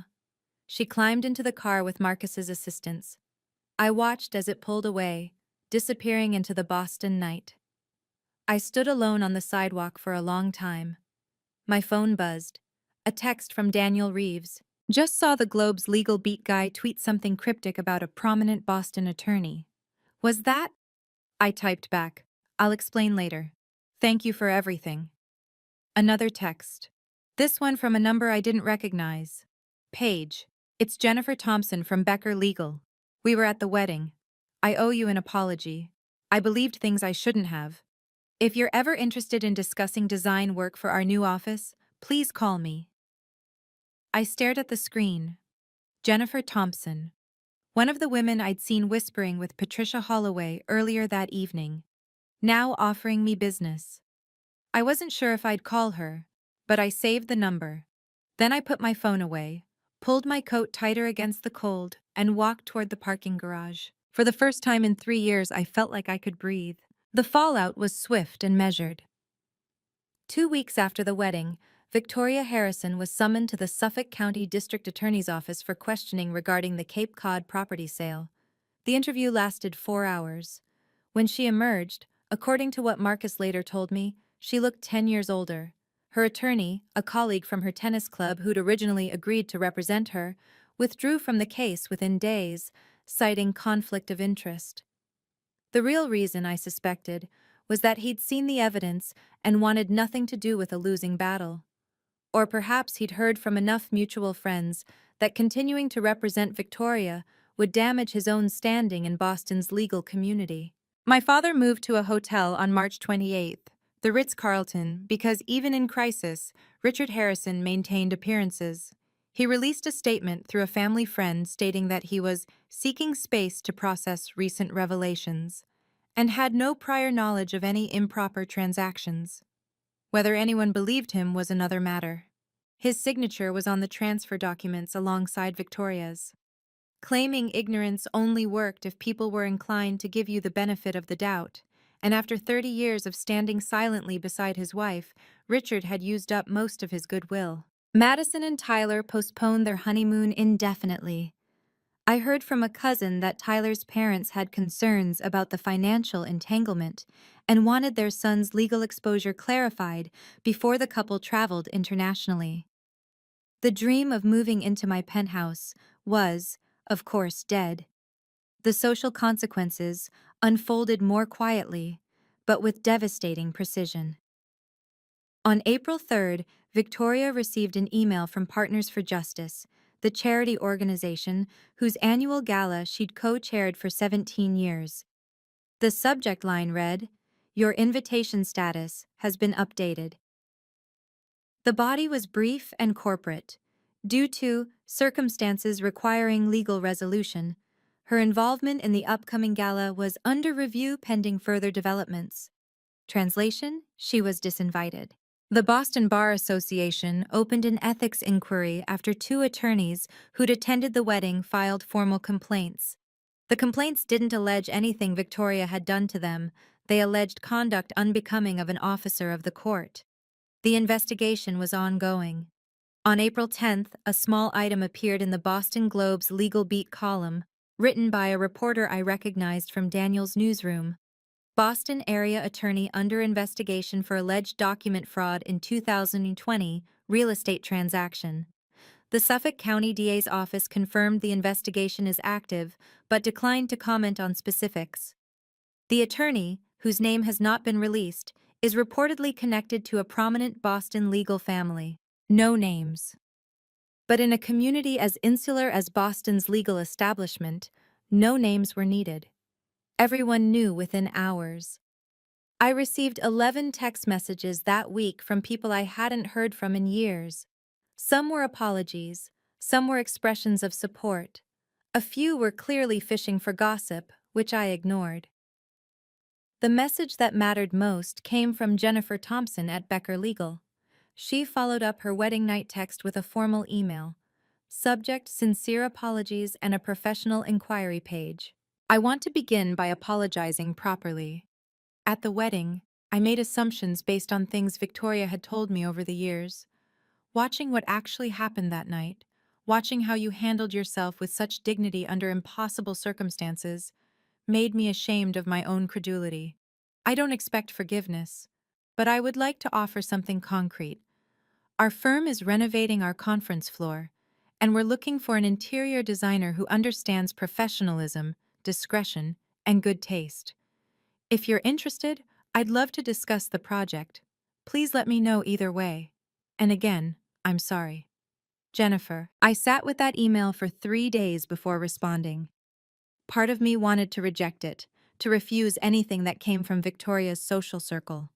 She climbed into the car with Marcus's assistance. I watched as it pulled away, disappearing into the Boston night. I stood alone on the sidewalk for a long time. My phone buzzed. A text from Daniel Reeves. Just saw the Globe's legal beat guy tweet something cryptic about a prominent Boston attorney. Was that? I typed back. I'll explain later. Thank you for everything. Another text. This one from a number I didn't recognize. Paige. It's Jennifer Thompson from Becker Legal. We were at the wedding. I owe you an apology. I believed things I shouldn't have. If you're ever interested in discussing design work for our new office, please call me. I stared at the screen. Jennifer Thompson. One of the women I'd seen whispering with Patricia Holloway earlier that evening. Now offering me business. I wasn't sure if I'd call her, but I saved the number. Then I put my phone away, pulled my coat tighter against the cold, and walked toward the parking garage. For the first time in 3 years, I felt like I could breathe. The fallout was swift and measured. 2 weeks after the wedding, Victoria Harrison was summoned to the Suffolk County District Attorney's Office for questioning regarding the Cape Cod property sale. The interview lasted 4 hours. When she emerged, according to what Marcus later told me, she looked 10 years older. Her attorney, a colleague from her tennis club who'd originally agreed to represent her, withdrew from the case within days, citing conflict of interest. The real reason, I suspected, was that he'd seen the evidence and wanted nothing to do with a losing battle. Or perhaps he'd heard from enough mutual friends that continuing to represent Victoria would damage his own standing in Boston's legal community. My father moved to a hotel on March 28th, the Ritz-Carlton, because even in crisis, Richard Harrison maintained appearances. He released a statement through a family friend stating that he was seeking space to process recent revelations and had no prior knowledge of any improper transactions. Whether anyone believed him was another matter. His signature was on the transfer documents alongside Victoria's. Claiming ignorance only worked if people were inclined to give you the benefit of the doubt, and after 30 years of standing silently beside his wife, Richard had used up most of his goodwill. Madison and Tyler postponed their honeymoon indefinitely. I heard from a cousin that Tyler's parents had concerns about the financial entanglement and wanted their son's legal exposure clarified before the couple traveled internationally. The dream of moving into my penthouse was, of course, dead. The social consequences unfolded more quietly, but with devastating precision. On April 3rd, Victoria received an email from Partners for Justice, the charity organization whose annual gala she'd co-chaired for 17 years. The subject line read, "Your invitation status has been updated." The body was brief and corporate. Due to circumstances requiring legal resolution, her involvement in the upcoming gala was under review pending further developments. Translation: she was disinvited. The Boston Bar Association opened an ethics inquiry after 2 attorneys who'd attended the wedding filed formal complaints. The complaints didn't allege anything Victoria had done to them, they alleged conduct unbecoming of an officer of the court. The investigation was ongoing. On April 10th, a small item appeared in the Boston Globe's Legal Beat column, written by a reporter I recognized from Daniel's newsroom. Boston area attorney under investigation for alleged document fraud in 2020 real estate transaction. The Suffolk County DA's office confirmed the investigation is active, but declined to comment on specifics. The attorney, whose name has not been released, is reportedly connected to a prominent Boston legal family. No names. But in a community as insular as Boston's legal establishment, no names were needed. Everyone knew within hours. I received 11 text messages that week from people I hadn't heard from in years. Some were apologies, Some were expressions of support. A few were clearly fishing for gossip, which I ignored. The message that mattered most came from Jennifer Thompson at Becker Legal. She followed up her wedding night text with a formal email. Subject: sincere apologies and a professional inquiry page. I want to begin by apologizing properly. At the wedding, I made assumptions based on things Victoria had told me over the years. Watching what actually happened that night, watching how you handled yourself with such dignity under impossible circumstances, made me ashamed of my own credulity. I don't expect forgiveness, but I would like to offer something concrete. Our firm is renovating our conference floor, and we're looking for an interior designer who understands professionalism, discretion, and good taste. If you're interested, I'd love to discuss the project. Please let me know either way. And again, I'm sorry. Jennifer. I sat with that email for 3 days before responding. Part of me wanted to reject it, to refuse anything that came from Victoria's social circle.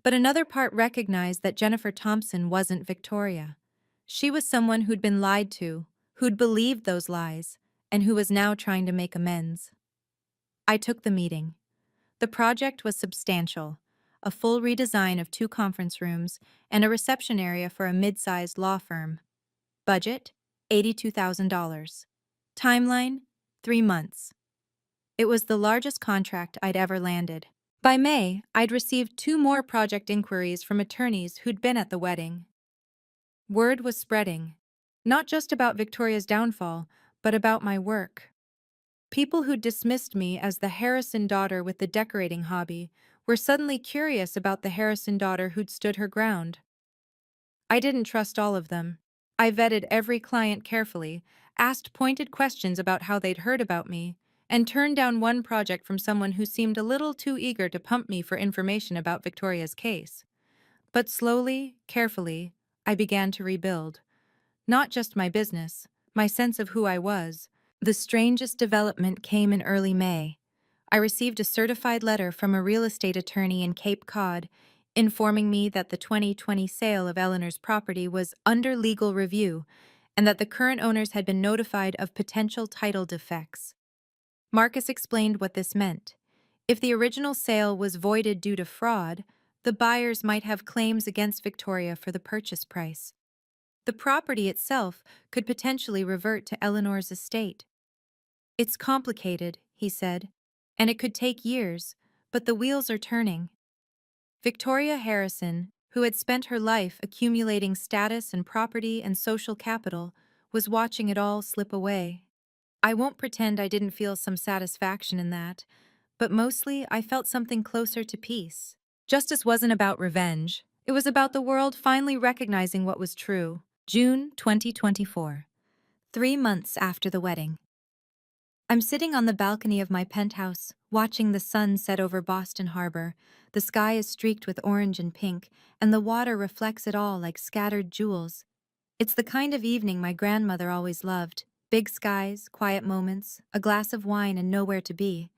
But another part recognized that Jennifer Thompson wasn't Victoria. She was someone who'd been lied to, who'd believed those lies, and who was now trying to make amends. I took the meeting. The project was substantial: a full redesign of 2 conference rooms and a reception area for a mid-sized law firm. Budget: $82,000. Timeline: 3 months. It was the largest contract I'd ever landed. By May, I'd received 2 more project inquiries from attorneys who'd been at the wedding. Word was spreading, not just about Victoria's downfall, but about my work. People who dismissed me as the Harrison daughter with the decorating hobby were suddenly curious about the Harrison daughter who'd stood her ground. I didn't trust all of them. I vetted every client carefully, asked pointed questions about how they'd heard about me, and turned down one project from someone who seemed a little too eager to pump me for information about Victoria's case. But slowly, carefully, I began to rebuild. Not just my business, my sense of who I was. The strangest development came in early May. I received a certified letter from a real estate attorney in Cape Cod informing me that the 2020 sale of Eleanor's property was under legal review and that the current owners had been notified of potential title defects. Marcus explained what this meant. If the original sale was voided due to fraud, the buyers might have claims against Victoria for the purchase price. The property itself could potentially revert to Eleanor's estate. It's complicated, he said, and it could take years, but the wheels are turning. Victoria Harrison, who had spent her life accumulating status and property and social capital, was watching it all slip away. I won't pretend I didn't feel some satisfaction in that, but mostly I felt something closer to peace. Justice wasn't about revenge. It was about the world finally recognizing what was true. June 2024. 3 months after the wedding. I'm sitting on the balcony of my penthouse, watching the sun set over Boston Harbor. The sky is streaked with orange and pink, and the water reflects it all like scattered jewels. It's the kind of evening my grandmother always loved. Big skies, quiet moments, a glass of wine, and nowhere to be.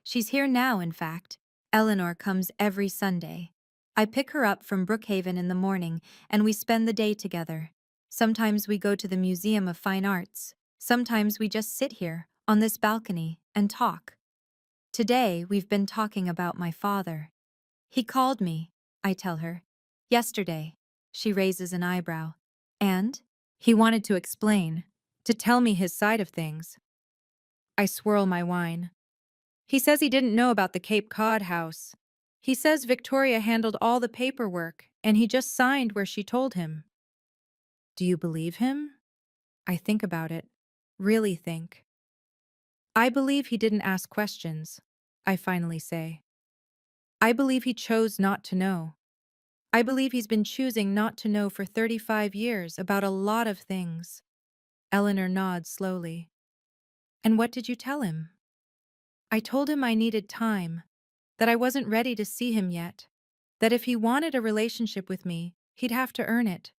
She's here now, in fact. Eleanor comes every Sunday. I pick her up from Brookhaven in the morning, and we spend the day together. Sometimes we go to the Museum of Fine Arts. Sometimes we just sit here, on this balcony, and talk. Today, we've been talking about my father. He called me, I tell her. Yesterday. She raises an eyebrow. And? He wanted to explain, to tell me his side of things. I swirl my wine. He says he didn't know about the Cape Cod house. He says Victoria handled all the paperwork, and he just signed where she told him. Do you believe him? I think about it. Really think. I believe he didn't ask questions, I finally say. I believe he chose not to know. I believe he's been choosing not to know for 35 years about a lot of things. Eleanor nods slowly. And what did you tell him? I told him I needed time, that I wasn't ready to see him yet, that if he wanted a relationship with me, he'd have to earn it,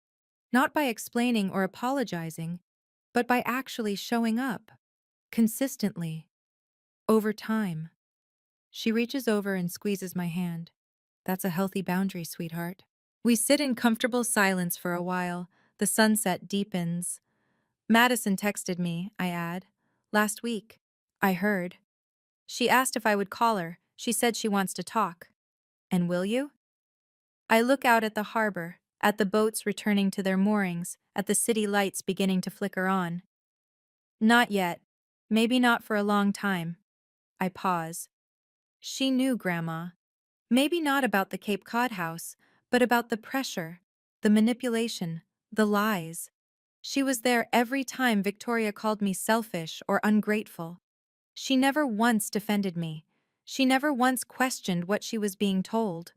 not by explaining or apologizing, but by actually showing up, consistently, over time. She reaches over and squeezes my hand. That's a healthy boundary, sweetheart. We sit in comfortable silence for a while. The sunset deepens. Madison texted me, I add. Last week. I heard. She asked if I would call her. She said she wants to talk. And will you? I look out at the harbor, at the boats returning to their moorings, at the city lights beginning to flicker on. Not yet. Maybe not for a long time. I pause. She knew, Grandma. Maybe not about the Cape Cod house, but about the pressure, the manipulation, the lies. She was there every time Victoria called me selfish or ungrateful. She never once defended me. She never once questioned what she was being told.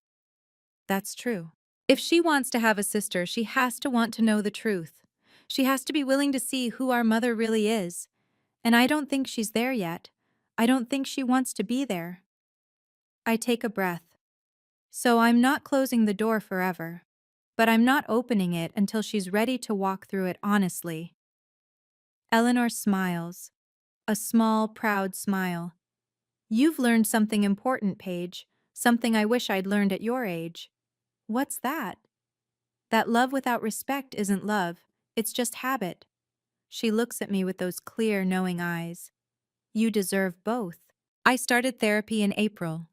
That's true. If she wants to have a sister, she has to want to know the truth. She has to be willing to see who our mother really is. And I don't think she's there yet. I don't think she wants to be there. I take a breath. So I'm not closing the door forever. But I'm not opening it until she's ready to walk through it honestly. Eleanor smiles. A small, proud smile. You've learned something important, Paige. Something I wish I'd learned at your age. What's that? That love without respect isn't love. It's just habit. She looks at me with those clear, knowing eyes. You deserve both. I started therapy in April.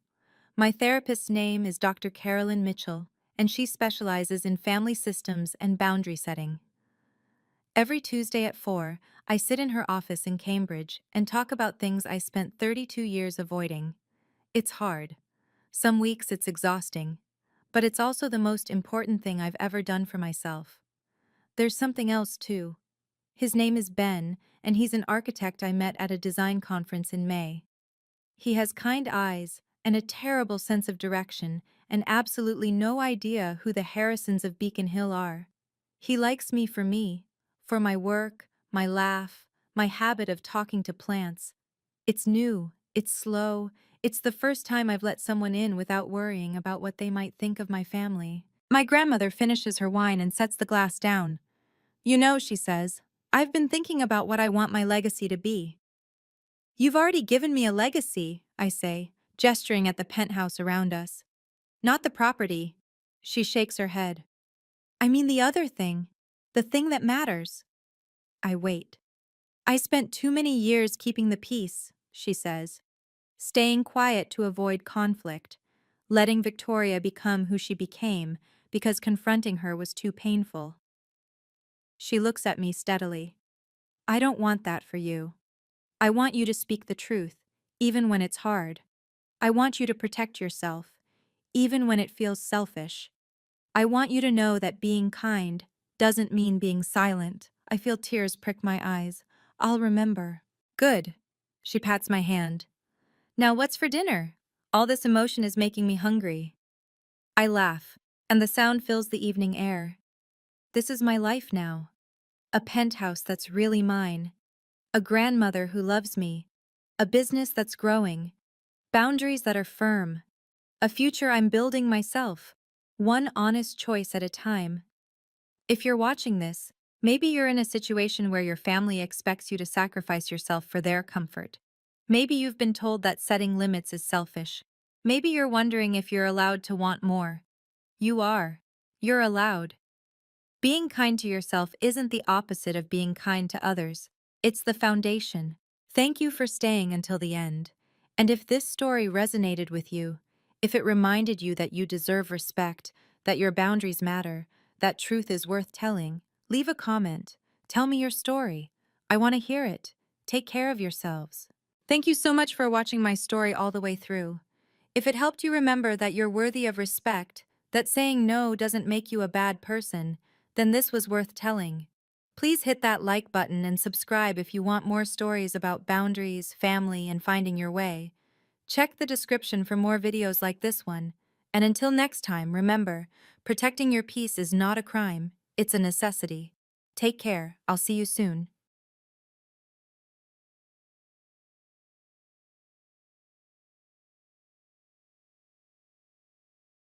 My therapist's name is Dr. Carolyn Mitchell, and she specializes in family systems and boundary setting. Every Tuesday at 4, I sit in her office in Cambridge and talk about things I spent 32 years avoiding. It's hard. Some weeks it's exhausting. But it's also the most important thing I've ever done for myself. There's something else, too. His name is Ben, and he's an architect I met at a design conference in May. He has kind eyes and a terrible sense of direction and absolutely no idea who the Harrisons of Beacon Hill are. He likes me, for my work, my laugh, my habit of talking to plants. It's new, it's slow, it's the first time I've let someone in without worrying about what they might think of my family. My grandmother finishes her wine and sets the glass down. You know, she says, I've been thinking about what I want my legacy to be. You've already given me a legacy, I say, gesturing at the penthouse around us. Not the property. She shakes her head. I mean the other thing. The thing that matters. I wait. I spent too many years keeping the peace, she says. Staying quiet to avoid conflict. Letting Victoria become who she became because confronting her was too painful. She looks at me steadily. I don't want that for you. I want you to speak the truth, even when it's hard. I want you to protect yourself, even when it feels selfish. I want you to know that being kind doesn't mean being silent. I feel tears prick my eyes. I'll remember. Good. She pats my hand. Now what's for dinner? All this emotion is making me hungry. I laugh, and the sound fills the evening air. This is my life now. A penthouse that's really mine. A grandmother who loves me. A business that's growing. Boundaries that are firm. A future I'm building myself. One honest choice at a time. If you're watching this, maybe you're in a situation where your family expects you to sacrifice yourself for their comfort. Maybe you've been told that setting limits is selfish. Maybe you're wondering if you're allowed to want more. You are. You're allowed. Being kind to yourself isn't the opposite of being kind to others. It's the foundation. Thank you for staying until the end. And if this story resonated with you, if it reminded you that you deserve respect, that your boundaries matter, that truth is worth telling, leave a comment. Tell me your story. I want to hear it. Take care of yourselves. Thank you so much for watching my story all the way through. If it helped you remember that you're worthy of respect, that saying no doesn't make you a bad person, then this was worth telling. Please hit that like button and subscribe if you want more stories about boundaries, family, and finding your way. Check the description for more videos like this one. And until next time, remember, protecting your peace is not a crime, it's a necessity. Take care, I'll see you soon.